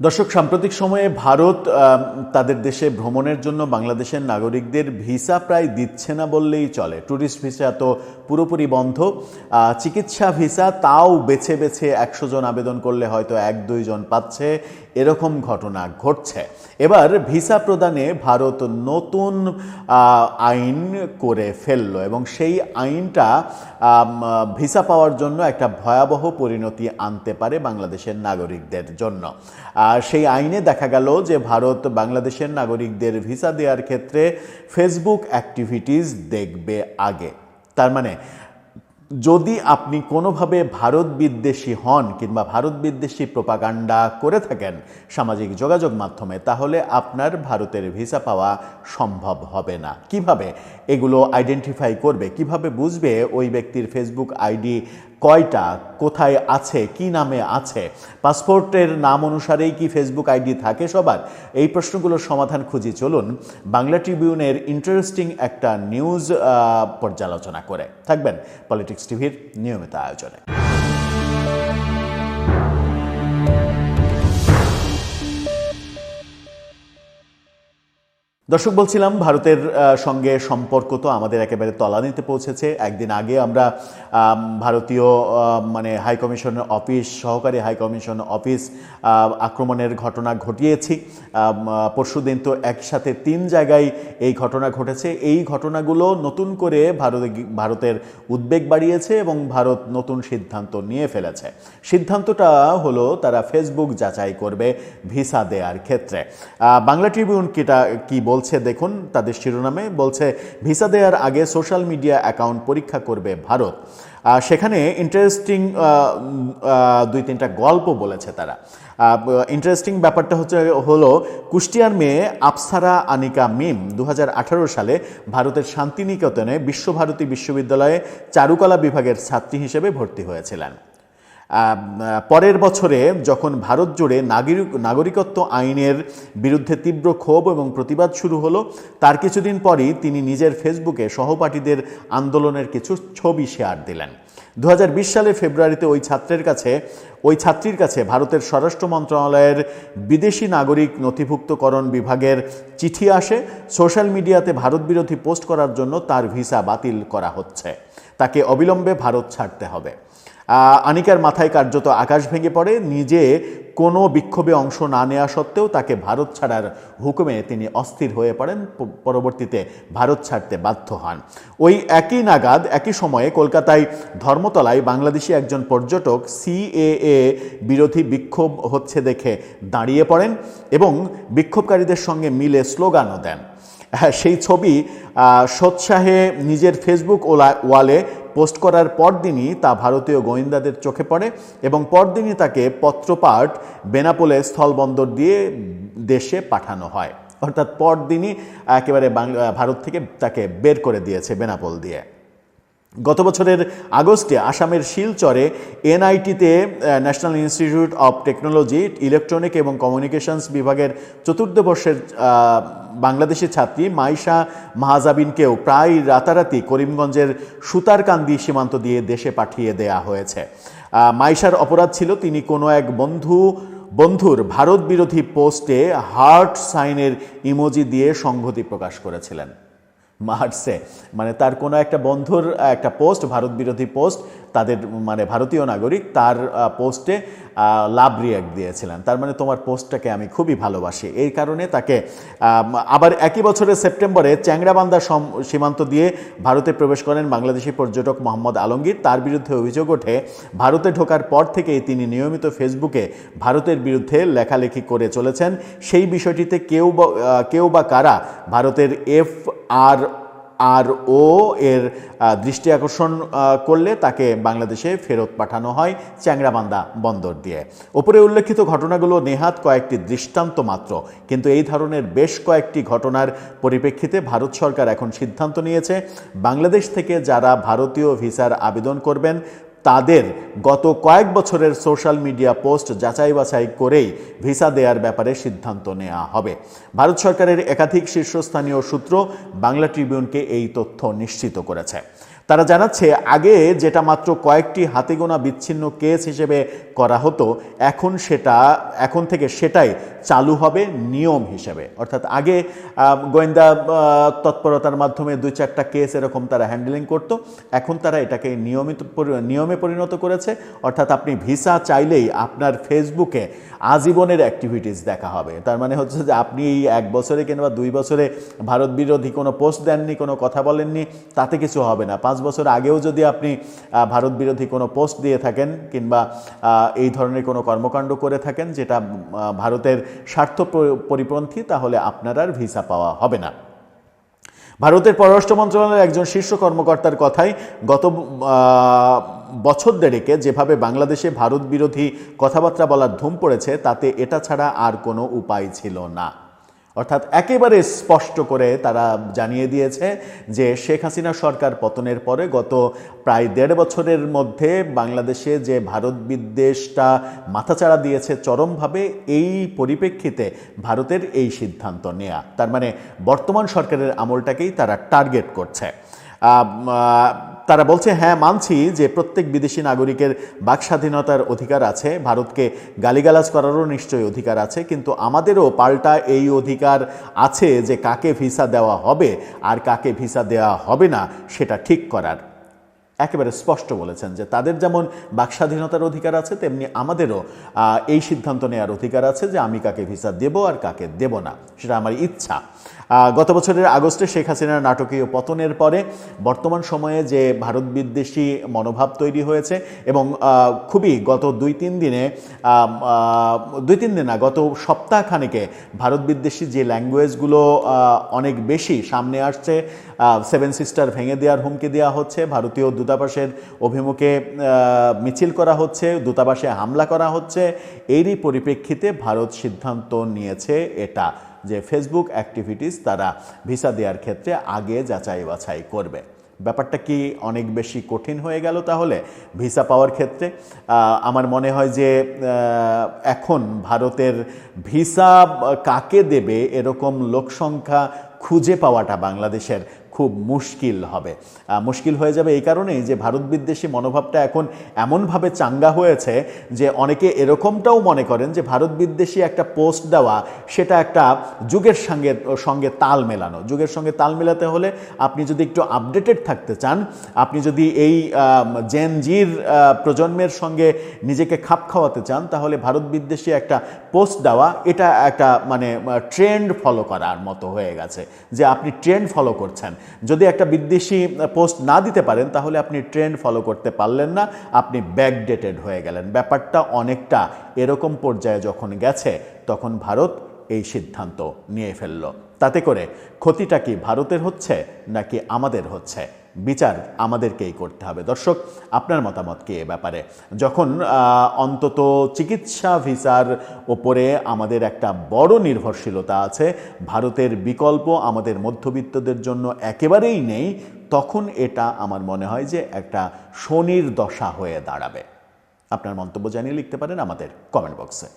দর্শক, সাম্প্রতিক সময়ে ভারত তাদের দেশে ভ্রমণের জন্য বাংলাদেশের নাগরিকদের ভিসা প্রায় দিচ্ছে না বললেই চলে। ট্যুরিস্ট ভিসা তো পুরোপুরি বন্ধ। চিকিৎসা ভিসা তাও বেছে বেছে 100 জন আবেদন করলে হয়তো 1-2 জন পাচ্ছে, এরকম ঘটনা ঘটছে। এবার ভিসা প্রদানে ভারত নতুন আইন করে ফেলল এবং সেই আইনটা ভিসা পাওয়ার জন্য একটা ভয়াবহ পরিণতি আনতে পারে বাংলাদেশের নাগরিকদের জন্য। সেই আইনে দেখা গেল যে ভারত বাংলাদেশের নাগরিকদের ভিসা দেওয়ার ক্ষেত্রে ফেসবুক অ্যাক্টিভিটিস দেখবে আগে। তার মানে যদি আপনি কোনোভাবে ভারত বিদ্বেষী হন কিংবা ভারত বিদ্বেষী প্রোপাগান্ডা করে থাকেন সামাজিক যোগাযোগ মাধ্যমে, তাহলে আপনার ভারতের ভিসা পাওয়া সম্ভব হবে না। কিভাবে এগুলো আইডেন্টিফাই করবে, কিভাবে বুঝবে ওই ব্যক্তির ফেসবুক আইডি কয়টা, কোথায় আছে, কি নামে আছে, পাসপোর্টের নাম অনুসারেই কি ফেসবুক আইডি থাকে সবার? এই প্রশ্নগুলোর সমাধান খুঁজি চলুন বাংলা ট্রিবিউনের ইন্টারেস্টিং একটা নিউজ পর্যালোচনা করে। থাকবেন পলিটিক্স টিভির নিয়মিত আয়োজনে। দর্শক, বলছিলাম ভারতের সঙ্গে সম্পর্ক তো আমাদের একেবারে তলানিতে পৌঁছেছে। একদিন আগে আমরা ভারতীয় হাইকমিশনের অফিস, সহকারী হাইকমিশন অফিস আক্রমণের ঘটনা ঘটিয়েছি। পরশুদিন তো একসাথে 3 জায়গায় এই ঘটনা ঘটেছে। এই ঘটনাগুলো নতুন করে ভারতের উদ্বেগ বাড়িয়েছে এবং ভারত নতুন সিদ্ধান্ত নিয়ে ফেলেছে। সিদ্ধান্তটা হলো তারা ফেসবুক যাচাই করবে ভিসা দেওয়ার ক্ষেত্রে। বাংলা ট্রিবিউন কি বলছে দেখুন, তাদের শিরোনামে বলছে ভিসা দেওয়ার আগে সোশ্যাল মিডিয়া অ্যাকাউন্ট পরীক্ষা করবে ভারত। সেখানে ইন্টারেস্টিং 2-3টা গল্প বলেছে তারা। ইন্টারেস্টিং ব্যাপারটা হলো কুষ্টিয়ার মেয়ে আফসারা আনিকা মিম 2018 সালে ভারতের শান্তিনিকেতনে বিশ্বভারতী বিশ্ববিদ্যালয়ে চারুকলা বিভাগের ছাত্রী হিসেবে ভর্তি হয়েছিলেন। পরের বছরে যখন ভারত জুড়ে নাগরিকত্ব আইনের বিরুদ্ধে তীব্র ক্ষোভ এবং প্রতিবাদ শুরু হলো, তার কিছুদিন পরই তিনি নিজের ফেসবুকে সহপাঠীদের আন্দোলনের কিছু ছবি শেয়ার দিলেন। 2020 সালে ফেব্রুয়ারিতে ওই ছাত্রীর কাছে ভারতের স্বরাষ্ট্র মন্ত্রণালয়ের বিদেশি নাগরিক নথিভুক্তকরণ বিভাগের চিঠি আসে। সোশ্যাল মিডিয়াতে ভারত বিরোধী পোস্ট করার জন্য তার ভিসা বাতিল করা হচ্ছে, তাকে অবিলম্বে ভারত ছাড়তে হবে। আনিকার মাথায় কার্যত আকাশ ভেঙে পড়ে। নিজে কোনো বিক্ষোভে অংশ না নেওয়া সত্ত্বেও তাকে ভারত ছাড়ার হুকুমে তিনি অস্থির হয়ে পড়েন, পরবর্তীতে ভারত ছাড়তে বাধ্য হন। ওই একই সময়ে কলকাতায় ধর্মতলায় বাংলাদেশি একজন পর্যটক সিএএ বিরোধী বিক্ষোভ হচ্ছে দেখে দাঁড়িয়ে পড়েন এবং বিক্ষোভকারীদের সঙ্গে মিলে স্লোগানও দেন। সেই ছবি সোৎসাহে নিজের ফেসবুক ওয়ালে পোস্ট করার পরদিনই তা ভারতীয় গোয়েন্দাদের চোখে পড়ে এবং পরদিনই তাকে পত্রপাঠ বেনাপোলে স্থলবন্দর দিয়ে দেশে পাঠানো হয়। অর্থাৎ পরদিনই একেবারে ভারত থেকে তাকে বের করে দিয়েছে বেনাপোল দিয়ে। গত বছরের আগস্টে আসামের শিলচরে এনআইটিতে national institute of technology electronic এবং কমিউনিকেশনস বিভাগের 4র্থ বর্ষের বাংলাদেশি ছাত্রী মাইশা মাহাজাবিনকেও প্রায় রাতারাতি করিমগঞ্জের সুতারকান্দি সীমান্ত দিয়ে দেশে পাঠিয়ে দেয়া হয়েছে। মাইশার অপরাধ ছিল তিনি কোনো এক বন্ধুর ভারত বিরোধী পোস্টে হার্ট সাইনের ইমোজি দিয়ে সংহতি প্রকাশ করেছিলেন। মার্চে তার কোনো একটা বন্ধুর একটা পোস্ট, ভারত বিরোধী পোস্ট, তাদের ভারতীয় নাগরিক, তার পোস্টে লাভ রিয়াক্ট দিয়েছিলেন। তার তোমার পোস্টটাকে আমি খুবই ভালোবাসি, এই কারণে তাকে। আবার একই বছরের সেপ্টেম্বরে চ্যাংড়াবান্ধা সীমান্ত দিয়ে ভারতে প্রবেশ করেন বাংলাদেশি পর্যটক মোহাম্মদ আলমগীর। তার বিরুদ্ধে অভিযোগ ওঠে ভারতে ঢোকার পর থেকেই তিনি নিয়মিত ফেসবুকে ভারতের বিরুদ্ধে লেখালেখি করে চলেছেন। সেই বিষয়টিতে কেউ বা কারা ভারতের FRO এর দৃষ্টি আকর্ষণ করলে তাকে বাংলাদেশে ফেরত পাঠানো হয় চ্যাংড়াবান্ধা বন্দর দিয়ে। ওপরে উল্লেখিত ঘটনাগুলো নেহাত কয়েকটি দৃষ্টান্ত মাত্র, কিন্তু এই ধরনের বেশ কয়েকটি ঘটনার পরিপ্রেক্ষিতে ভারত সরকার এখন সিদ্ধান্ত নিয়েছে বাংলাদেশ থেকে যারা ভারতীয় ভিসার আবেদন করবেন তাদের গত কয়েক বছরের সোশ্যাল মিডিয়া পোস্ট যাচাই বাছাই করেই ভিসা দেওয়ার ব্যাপারে সিদ্ধান্ত নেওয়া হবে। ভারত সরকারের একাধিক শীর্ষস্থানীয় সূত্র বাংলা ট্রিবিউনকে এই তথ্য নিশ্চিত করেছে। তারা জানাচ্ছে আগে যেটা মাত্র কয়েকটি হাতে গোনা বিচ্ছিন্ন কেস হিসেবে করা হতো এখন থেকে সেটাই চালু হবে নিয়ম হিসেবে। অর্থাৎ আগে গোয়েন্দা তৎপরতার মাধ্যমে 2-4টা কেস এরকম তারা হ্যান্ডেলিং করতো, এখন তারা এটাকে নিয়মে পরিণত করেছে। অর্থাৎ আপনি ভিসা চাইলেই আপনার ফেসবুকে আজীবনের অ্যাক্টিভিটিস দেখা হবে। তার মানে হচ্ছে যে আপনি এই 1 বছরে কিংবা 2 বছরে ভারত বিরোধী কোনো পোস্ট দেননি, কোনো কথা বলেননি, তাতে কিছু হবে না। 5 বছর আগেও যদি আপনি ভারত বিরোধী কোনো পোস্ট দিয়ে থাকেন কিংবা এই ধরনের কোনো কর্মকাণ্ড করে থাকেন যেটা ভারতের স্বার্থ পরিপন্থী, তাহলে আপনার আর ভিসা পাওয়া হবে না। ভারতের পররাষ্ট্র মন্ত্রণালয়ের একজন শীর্ষ কর্মকর্তার কথাই গত বছর দেড়েকে যেভাবে বাংলাদেশে ভারত বিরোধী কথাবার্তা বলার ধুম পড়েছে, তাতে এটা ছাড়া আর কোনো উপায় ছিল না। অর্থাৎ একেবারে স্পষ্ট করে তারা জানিয়ে দিয়েছে যে শেখ হাসিনা সরকার পতনের পরে গত প্রায় 1.5 বছরের মধ্যে বাংলাদেশে যে ভারত বিদ্বেষটা মাথাচাড়া দিয়েছে চরমভাবে, এই পরিপ্রেক্ষিতে ভারতের এই সিদ্ধান্ত নেয়া। তার মানে বর্তমান সরকারের আমলটাকেই তারা টার্গেট করছে। তারা বলছে, হ্যাঁ মানছি যে প্রত্যেক বিদেশি নাগরিকের বাক স্বাধীনতার অধিকার আছে, ভারতকে গালিগালাজ করারও নিশ্চয়ই অধিকার আছে, কিন্তু আমাদেরও পাল্টা এই অধিকার আছে যে কাকে ভিসা দেওয়া হবে আর কাকে ভিসা দেওয়া হবে না সেটা ঠিক করার। একেবারে স্পষ্ট বলেছেন যে তাদের যেমন বাক স্বাধীনতার অধিকার আছে, তেমনি আমাদেরও এই সিদ্ধান্ত নেওয়ার অধিকার আছে যে আমি কাকে ভিসা দেব আর কাকে দেব না, সেটা আমার ইচ্ছা। গত বছরের আগস্টে শেখ হাসিনার নাটকীয় পতনের পরে বর্তমান সময়ে যে ভারত বিদ্বেষী মনোভাব তৈরি হয়েছে এবং খুবই গত 2-3 দিনে গত সপ্তাহখানেকে ভারত বিদ্বেষী যে ল্যাঙ্গুয়েজগুলো অনেক বেশি সামনে আসছে, 7 সিস্টার ভেঙে দেওয়ার হুমকি দেওয়া হচ্ছে, ভারতীয় দূতাবাসের অভিমুখে মিছিল করা হচ্ছে, দূতাবাসে হামলা করা হচ্ছে, এরই পরিপ্রেক্ষিতে ভারত সিদ্ধান্ত নিয়েছে এটা যে ফেসবুক অ্যাক্টিভিটিস তারা ভিসা দেওয়ার ক্ষেত্রে আগে যাচাই বাছাই করবে। ব্যাপারটা কি অনেক বেশি কঠিন হয়ে গেল তাহলে ভিসা পাওয়ার ক্ষেত্রে? আমার মনে হয় যে এখন ভারতের ভিসা কাকে দেবে এরকম লোকসংখ্যা খুঁজে পাওয়াটা বাংলাদেশের খুব মুশকিল হবে। মুশকিল হয়ে যাবে এই কারণেই যে ভারত বিদ্বেষী মনোভাবটা এখন এমনভাবে চাঙ্গা হয়েছে যে অনেকে এরকমটাও মনে করেন যে ভারত বিদ্বেষী একটা পোস্ট দেওয়া সেটা একটা যুগের সঙ্গে তাল মেলানো। যুগের সঙ্গে তাল মেলাতে হলে আপনি যদি একটু আপডেটেড থাকতে চান, আপনি যদি এই জেন জির প্রজন্মের সঙ্গে নিজেকে খাপ খাওয়াতে চান, তাহলে ভারত বিদ্বেষী একটা পোস্ট দেওয়া এটা একটা মানে ট্রেন্ড ফলো করার মতো হয়ে গেছে, যে আপনি ট্রেন্ড ফলো করছেন। যদি একটা বিদ্বেষী পোস্ট না দিতে পারেন তাহলে আপনি ট্রেন্ড ফলো করতে পারলেন না, আপনি ব্যাকডেটেড হয়ে গেলেন। ব্যাপারটা অনেকটা এরকম পর্যায়ে যখন গেছে তখন ভারত এই সিদ্ধান্ত নিয়ে ফেলল। তাতে করে ক্ষতিটা কি ভারতের হচ্ছে নাকি আমাদের হচ্ছে? বিচার আমাদেরকেই করতে হবে। দর্শক, আপনার মতামত কি এ ব্যাপারে? যখন অন্তত চিকিৎসা ভিসার ওপরে আমাদের একটা বড় নির্ভরশীলতা আছে, ভারতের বিকল্প আমাদের মধ্যবিত্তদের জন্য একেবারেই নেই, তখন এটা আমার মনে হয় যে একটা শনির দশা হয়ে দাঁড়াবে। আপনার মন্তব্য জানিয়ে লিখতে পারেন আমাদের কমেন্ট বক্সে।